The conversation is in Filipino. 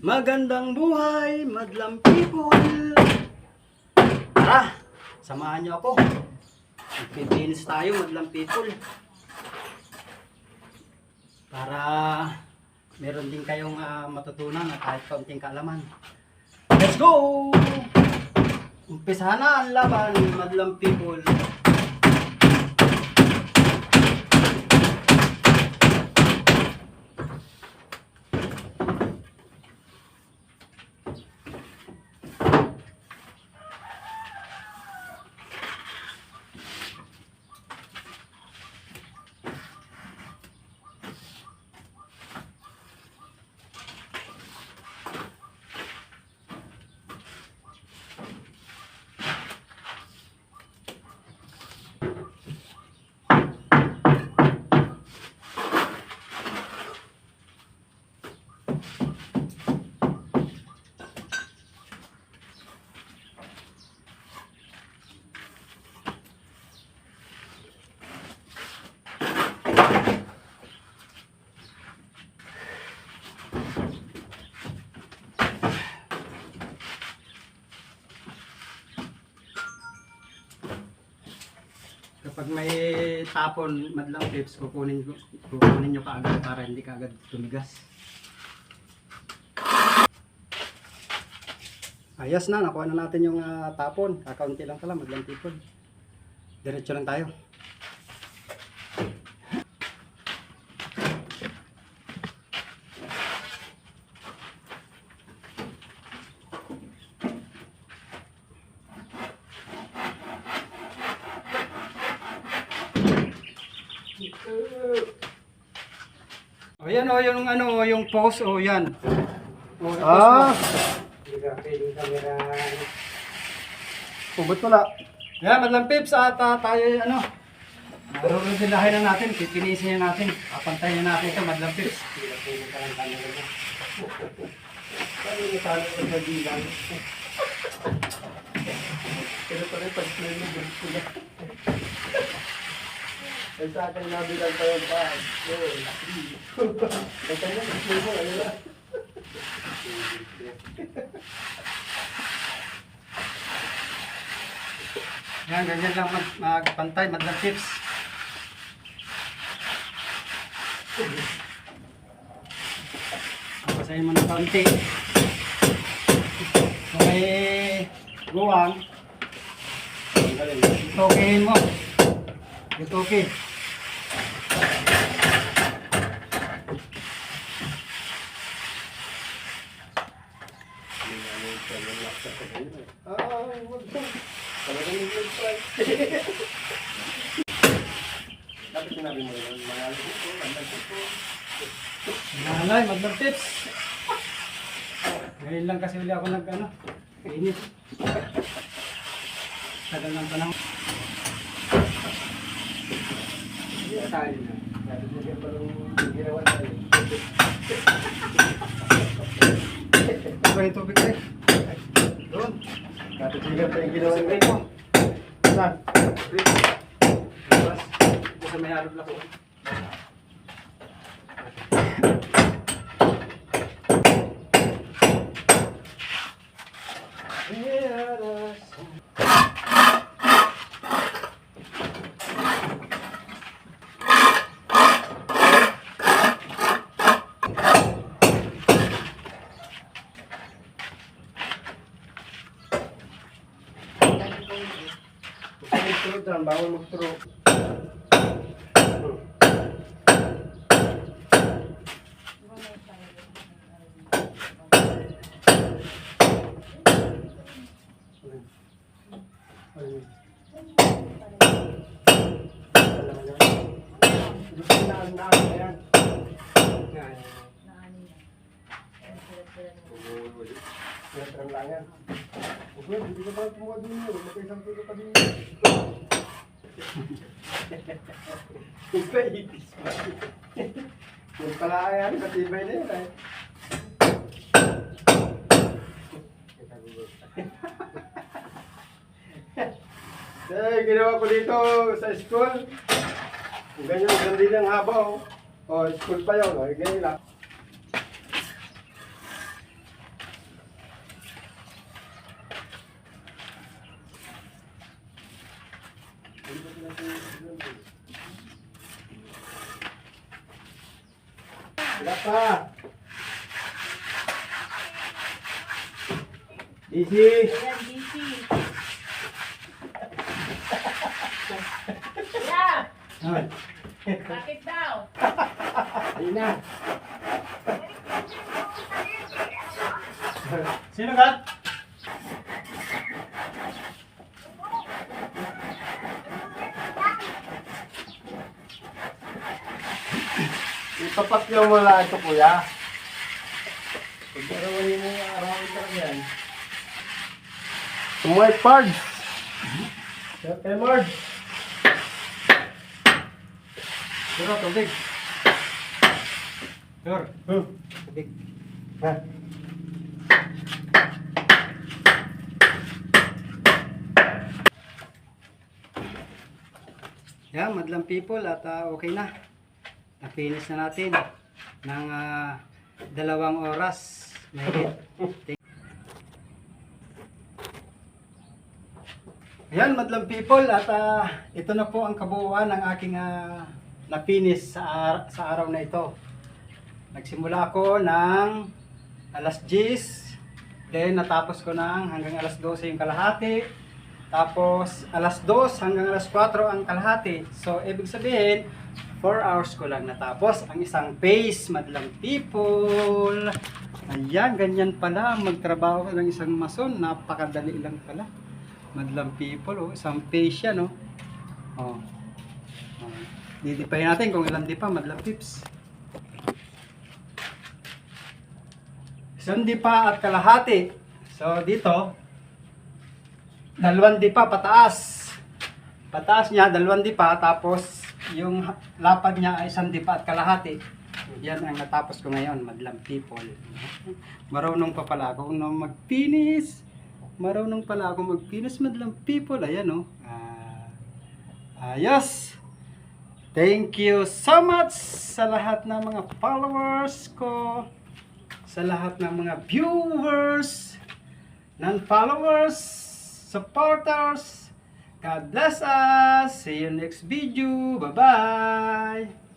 Magandang buhay, madlang people! Tara, samahan niyo ako. Magpipinis tayo, madlang people. Para meron din kayong matutunan at kahit kaunting kaalaman. Let's go! Umpisahan na ang laban, madlang people. Kapag may tapon, madlang tips, kukunin nyo kaagad para hindi kaagad tumigas. Ayos na, nakuha na natin yung tapon. Kakaunti lang pala, madlang tipon. Diretso lang tayo. O yan o, yung ano, yung post o yan. O, Pugot pala. Yan, madlang pips at tayo ano. Marurundilahin na natin, pipinisin na natin. Papantayin na natin ito, madlang pips. Pero pala pag-play mo, gusto sila. Ay sa akin nabilang tayo ba? Kaya na, gusto mo, ano na? Yan, ganyan lang magpantay, madlang tips. Pasahin mo ng kaunti. Kung may luwang, itokihin mo. Itoki. Dapat sinabi mo yun, Nanay, madlang tips. Ngayon lang kasi uli ako kainit. Tagal ng panahon. Hindi na tayo na. Dapat nagyan pa nung ginawa tayo. Ano ba yung tubig tayo? Doon. Dapat nagyan pa yung ginawa tayo. Saan? Sa may harap lang ko. Bawal mag-throw. Yung pala yan, matibay na yun eh. Ginawa ko dito sa school. Ganyan, ganyan ang haba oh. Oh, school pa yun, oh. Ganyan lang. Wala pa. Easy. Ayan, DC. Yeah, Ay. bakit daw? Ayun na. Sino ka? Ipapakyaw mo lang ito, kuya. Pag-arawan mo yung arawin ka yan. Tumay parts. Kaya Marge. Sino, tubig. Sure. Tubig. Ha? Yan, madlang people at okay na. Na-finish na natin ng 2 oras. Ayan, madlang people at ito na po ang kabuuan ng aking na-finish sa araw na ito. Nagsimula ako ng alas 10, then natapos ko ng hanggang alas 12 yung kalahati. Tapos alas 2 hanggang alas 4 ang kalahati. So ibig sabihin 4 hours ko lang natapos ang isang phase, madlang people. Ayan, ganyan pala magtrabaho ng isang mason. Napakadali lang pala. Madlang people, oh, isang phase yan, oh. Oh. Oh. Didipahin natin kung ilan di pa, madlang pips. Isang di pa at kalahati. So dito 2 dipa pataas. Pataas niya 2 dipa, tapos yung lapad niya ay 1 dipa at kalahati. Yan ang natapos ko ngayon, madlang people. Marunong pa pala ako mag-finish. Marunong pala ako mag-finish, madlang people. Ayan, oh. Ayos. Thank you so much sa lahat ng mga followers ko, sa lahat ng mga viewers, non-followers, supporters. God bless us. See you next video. Bye-bye.